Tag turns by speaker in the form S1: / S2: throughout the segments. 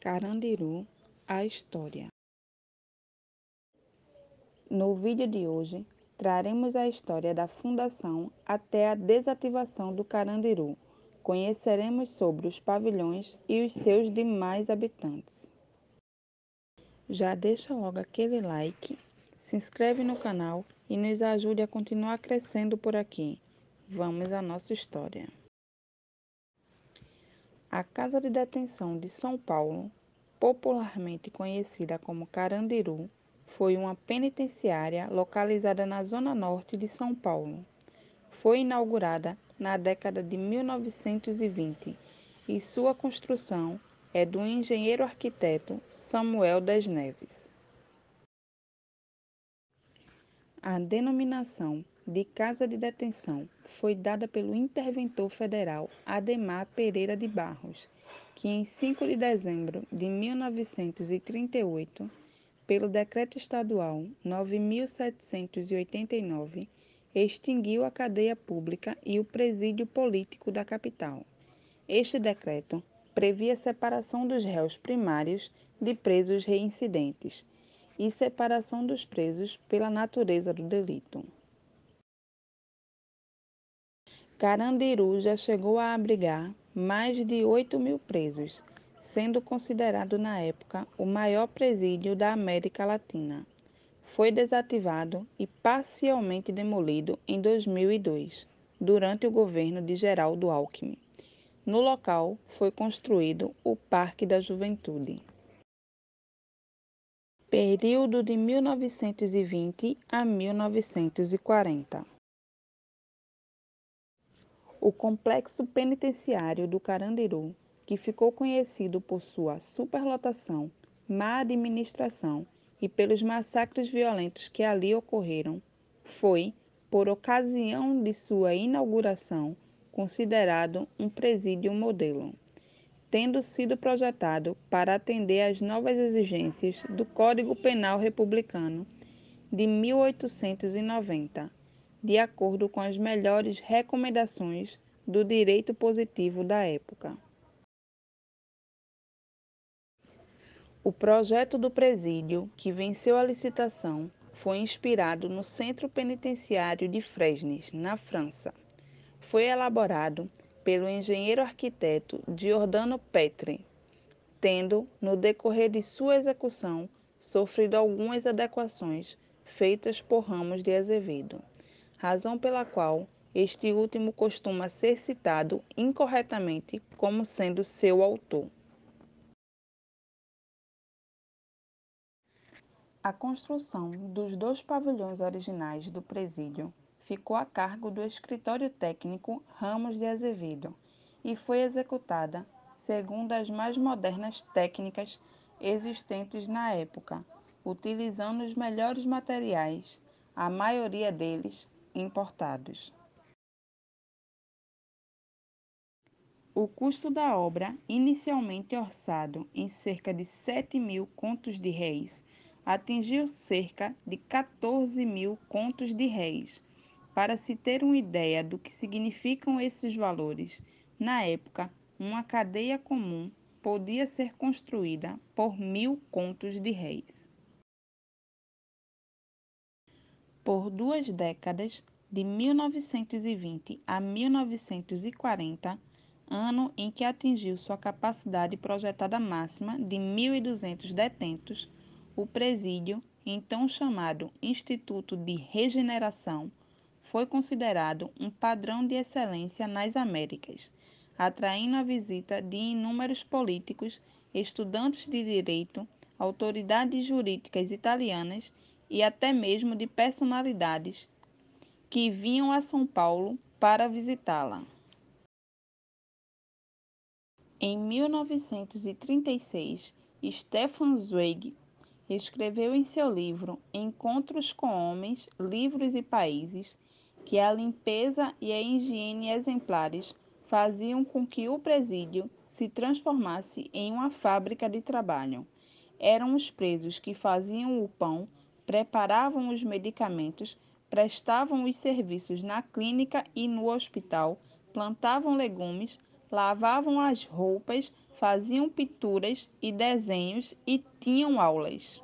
S1: Carandiru, a história. No vídeo de hoje, traremos a história da fundação até a desativação do Carandiru. Conheceremos sobre os pavilhões e os seus demais habitantes. Já deixa logo aquele like, se inscreve no canal e nos ajude a continuar crescendo por aqui. Vamos à nossa história. A Casa de Detenção de São Paulo, popularmente conhecida como Carandiru, foi uma penitenciária localizada na zona norte de São Paulo. Foi inaugurada na década de 1920 e sua construção é do engenheiro arquiteto Samuel das Neves. A denominação de Casa de Detenção foi dada pelo interventor federal Ademar Pereira de Barros, que em 5 de dezembro de 1938, pelo Decreto Estadual 9.789, extinguiu a cadeia pública e o presídio político da capital. Este decreto previa a separação dos réus primários de presos reincidentes e separação dos presos pela natureza do delito. Carandiru já chegou a abrigar mais de 8.000 presos, sendo considerado na época o maior presídio da América Latina. Foi desativado e parcialmente demolido em 2002, durante o governo de Geraldo Alckmin. No local foi construído o Parque da Juventude. Período de 1920 a 1940. O complexo penitenciário do Carandiru, que ficou conhecido por sua superlotação, má administração e pelos massacres violentos que ali ocorreram, foi, por ocasião de sua inauguração, considerado um presídio modelo, tendo sido projetado para atender às novas exigências do Código Penal Republicano de 1890, de acordo com as melhores recomendações do direito positivo da época. O projeto do presídio, que venceu a licitação, foi inspirado no Centro Penitenciário de Fresnes, na França. Foi elaborado pelo engenheiro arquiteto Giordano Petri, tendo, no decorrer de sua execução, sofrido algumas adequações feitas por Ramos de Azevedo, razão pela qual este último costuma ser citado incorretamente como sendo seu autor. A construção dos 2 pavilhões originais do presídio ficou a cargo do Escritório Técnico Ramos de Azevedo e foi executada segundo as mais modernas técnicas existentes na época, utilizando os melhores materiais, a maioria deles importados. O custo da obra, inicialmente orçado em cerca de 7.000 contos de réis, atingiu cerca de 14.000 contos de réis. Para se ter uma ideia do que significam esses valores, na época, uma cadeia comum podia ser construída por 1.000 contos de réis. Por 2 décadas, de 1920 a 1940, ano em que atingiu sua capacidade projetada máxima de 1.200 detentos, o presídio, então chamado Instituto de Regeneração, foi considerado um padrão de excelência nas Américas, atraindo a visita de inúmeros políticos, estudantes de direito, autoridades jurídicas italianas e até mesmo de personalidades que vinham a São Paulo para visitá-la. Em 1936, Stefan Zweig escreveu em seu livro Encontros com Homens, Livros e Países que a limpeza e a higiene exemplares faziam com que o presídio se transformasse em uma fábrica de trabalho. Eram os presos que faziam o pão, preparavam os medicamentos, prestavam os serviços na clínica e no hospital, plantavam legumes, lavavam as roupas, faziam pinturas e desenhos e tinham aulas.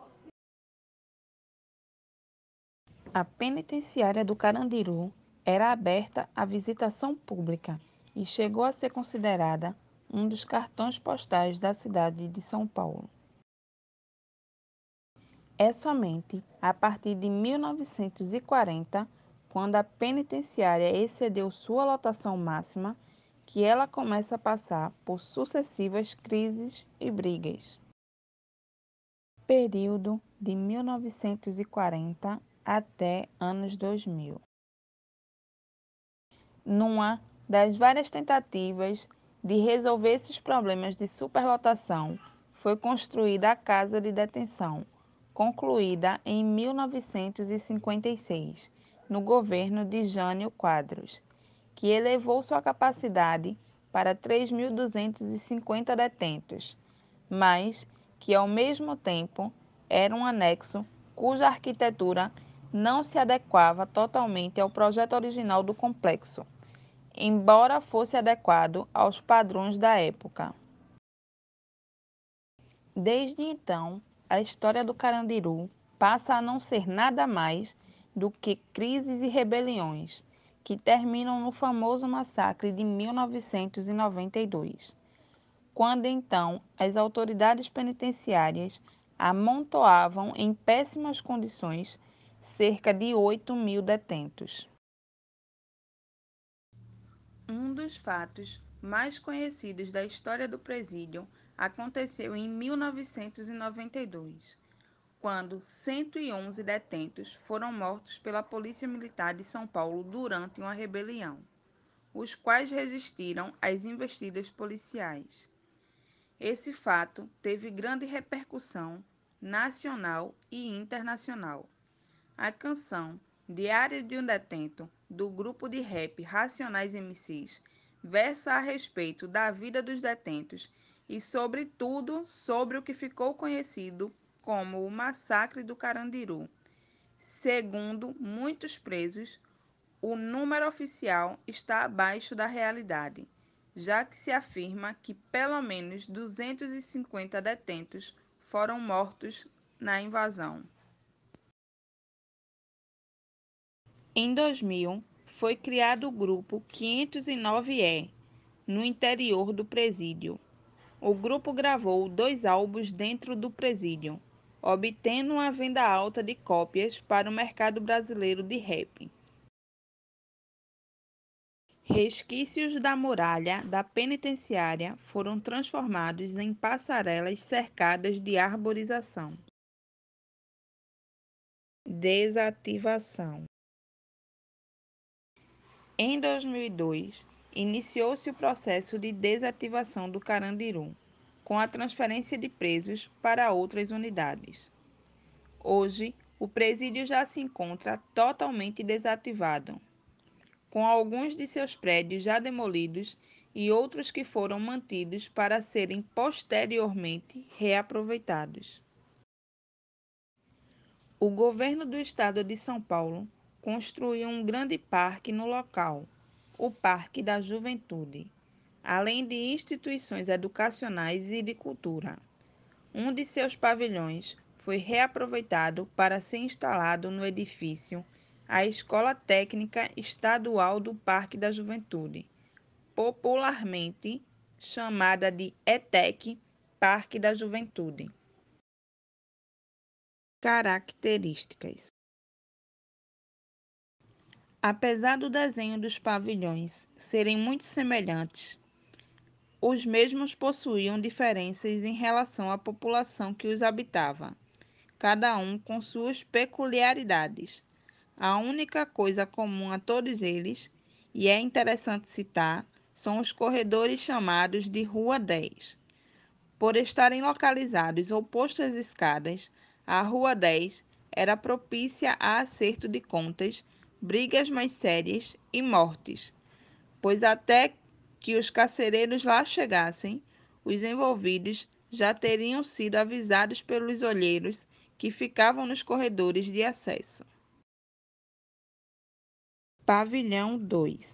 S1: A penitenciária do Carandiru era aberta à visitação pública e chegou a ser considerada um dos cartões postais da cidade de São Paulo. É somente a partir de 1940, quando a penitenciária excedeu sua lotação máxima, que ela começa a passar por sucessivas crises e brigas. Período de 1940 até anos 2000. Numa das várias tentativas de resolver esses problemas de superlotação, foi construída a Casa de Detenção, concluída em 1956, no governo de Jânio Quadros, que elevou sua capacidade para 3.250 detentos, mas que, ao mesmo tempo, era um anexo cuja arquitetura não se adequava totalmente ao projeto original do complexo, embora fosse adequado aos padrões da época. Desde então, a história do Carandiru passa a não ser nada mais do que crises e rebeliões, que terminam no famoso massacre de 1992, quando então as autoridades penitenciárias amontoavam em péssimas condições cerca de 8.000 detentos. Um dos fatos mais conhecidos da história do presídio aconteceu em 1992, quando 111 detentos foram mortos pela Polícia Militar de São Paulo durante uma rebelião, os quais resistiram às investidas policiais. Esse fato teve grande repercussão nacional e internacional. A canção Diário de um Detento, do grupo de rap Racionais MCs, versa a respeito da vida dos detentos e, sobretudo, sobre o que ficou conhecido como o Massacre do Carandiru. Segundo muitos presos, o número oficial está abaixo da realidade, já que se afirma que pelo menos 250 detentos foram mortos na invasão. Em 2000, foi criado o grupo 509E, no interior do presídio. O grupo gravou 2 álbuns dentro do presídio, obtendo uma venda alta de cópias para o mercado brasileiro de rap. Resquícios da muralha da penitenciária foram transformados em passarelas cercadas de arborização. Desativação. Em 2002, iniciou-se o processo de desativação do Carandiru, com a transferência de presos para outras unidades. Hoje, o presídio já se encontra totalmente desativado, com alguns de seus prédios já demolidos e outros que foram mantidos para serem posteriormente reaproveitados. O governo do estado de São Paulo construiu um grande parque no local, o Parque da Juventude, além de instituições educacionais e de cultura. Um de seus pavilhões foi reaproveitado para ser instalado no edifício a Escola Técnica Estadual do Parque da Juventude, popularmente chamada de ETEC, Parque da Juventude. Características. Apesar do desenho dos pavilhões serem muito semelhantes, os mesmos possuíam diferenças em relação à população que os habitava, cada um com suas peculiaridades. A única coisa comum a todos eles, e é interessante citar, são os corredores chamados de Rua 10. Por estarem localizados opostos às escadas, a Rua 10 era propícia a acerto de contas, brigas mais sérias e mortes, pois até que os carcereiros lá chegassem, os envolvidos já teriam sido avisados pelos olheiros que ficavam nos corredores de acesso. Pavilhão 2.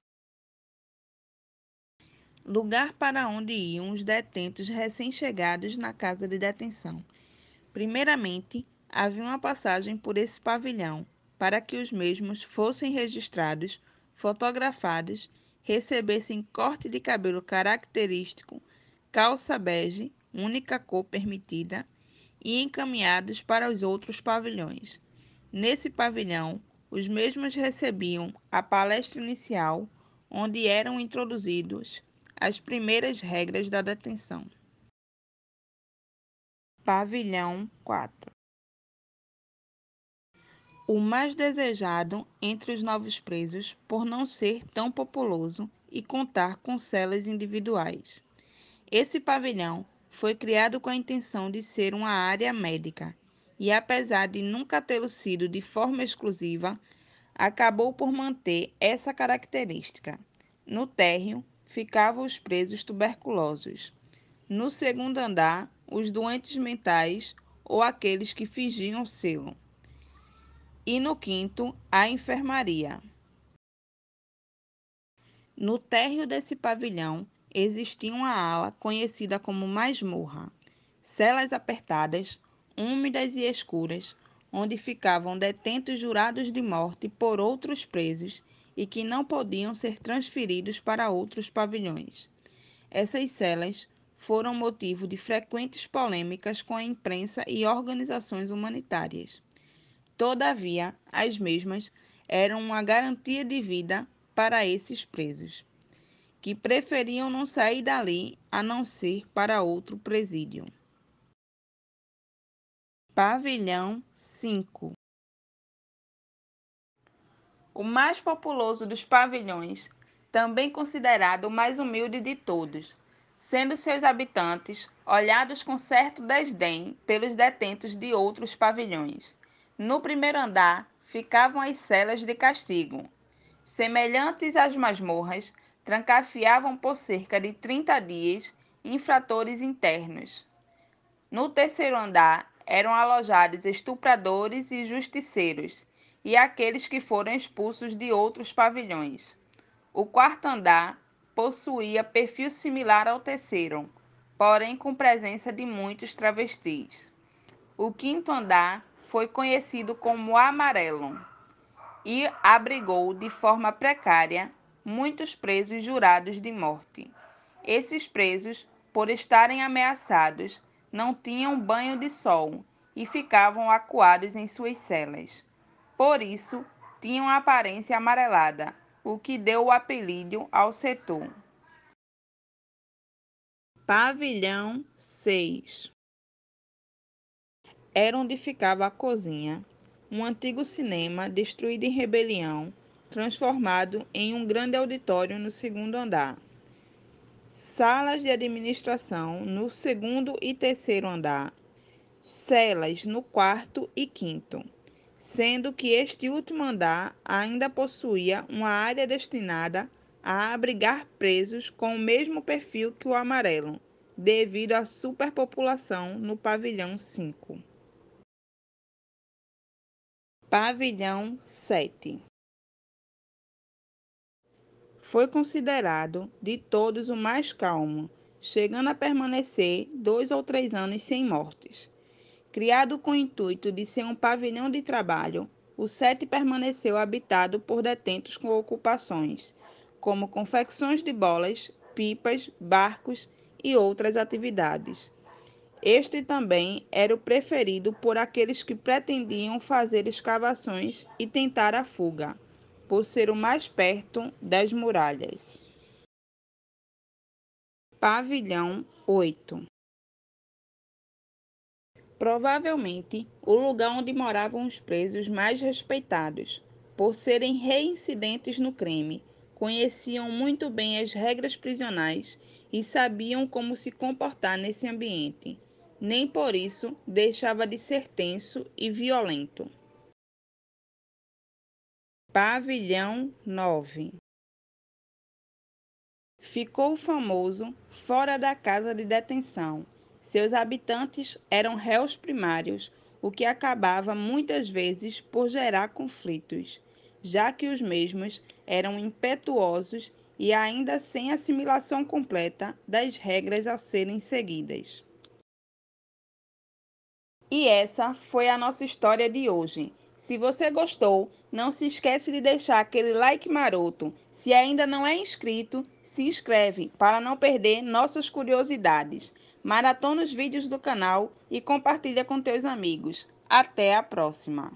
S1: lugar para onde iam os detentos recém-chegados na casa de detenção. Primeiramente, havia uma passagem por esse pavilhão para que os mesmos fossem registrados, fotografados, recebessem corte de cabelo característico, calça bege, única cor permitida, e encaminhados para os outros pavilhões. Nesse pavilhão, os mesmos recebiam a palestra inicial, onde eram introduzidos as primeiras regras da detenção. Pavilhão 4. O mais desejado entre os novos presos por não ser tão populoso e contar com celas individuais. Esse pavilhão foi criado com a intenção de ser uma área médica e, apesar de nunca tê-lo sido de forma exclusiva, acabou por manter essa característica. No térreo ficavam os presos tuberculosos. No segundo andar, os doentes mentais ou aqueles que fingiam sê-lo. E no quinto, a enfermaria. No térreo desse pavilhão existia uma ala conhecida como masmorra, celas apertadas, úmidas e escuras, onde ficavam detentos jurados de morte por outros presos e que não podiam ser transferidos para outros pavilhões. Essas celas foram motivo de frequentes polêmicas com a imprensa e organizações humanitárias. Todavia, as mesmas eram uma garantia de vida para esses presos, que preferiam não sair dali a não ser para outro presídio. Pavilhão 5. O mais populoso dos pavilhões, também considerado o mais humilde de todos, sendo seus habitantes olhados com certo desdém pelos detentos de outros pavilhões. No primeiro andar ficavam as celas de castigo. Semelhantes às masmorras, trancafiavam por cerca de 30 dias infratores internos. No terceiro andar eram alojados estupradores e justiceiros, e aqueles que foram expulsos de outros pavilhões. O quarto andar possuía perfil similar ao terceiro, porém com presença de muitos travestis. O quinto andar foi conhecido como Amarelo e abrigou de forma precária muitos presos jurados de morte. Esses presos, por estarem ameaçados, não tinham banho de sol e ficavam acuados em suas celas. Por isso, tinham aparência amarelada, o que deu o apelido ao setor. Pavilhão 6. Era onde ficava a cozinha, um antigo cinema destruído em rebelião, transformado em um grande auditório no segundo andar. Salas de administração no segundo e terceiro andar, celas no quarto e quinto, sendo que este último andar ainda possuía uma área destinada a abrigar presos com o mesmo perfil que o amarelo, devido à superpopulação no pavilhão 5. Pavilhão 7. Foi considerado de todos o mais calmo, chegando a permanecer 2 ou 3 anos sem mortes. Criado com o intuito de ser um pavilhão de trabalho, o 7 permaneceu habitado por detentos com ocupações, como confecções de bolas, pipas, barcos e outras atividades. Este também era o preferido por aqueles que pretendiam fazer escavações e tentar a fuga, por ser o mais perto das muralhas. Pavilhão 8. Provavelmente o lugar onde moravam os presos mais respeitados, por serem reincidentes no crime, conheciam muito bem as regras prisionais e sabiam como se comportar nesse ambiente. Nem por isso deixava de ser tenso e violento. Pavilhão 9. Ficou famoso fora da casa de detenção. Seus habitantes eram réus primários, o que acabava muitas vezes por gerar conflitos, já que os mesmos eram impetuosos e ainda sem assimilação completa das regras a serem seguidas. E essa foi a nossa história de hoje. Se você gostou, não se esquece de deixar aquele like maroto. Se ainda não é inscrito, se inscreve para não perder nossas curiosidades. Maratona os vídeos do canal e compartilha com teus amigos. Até a próxima!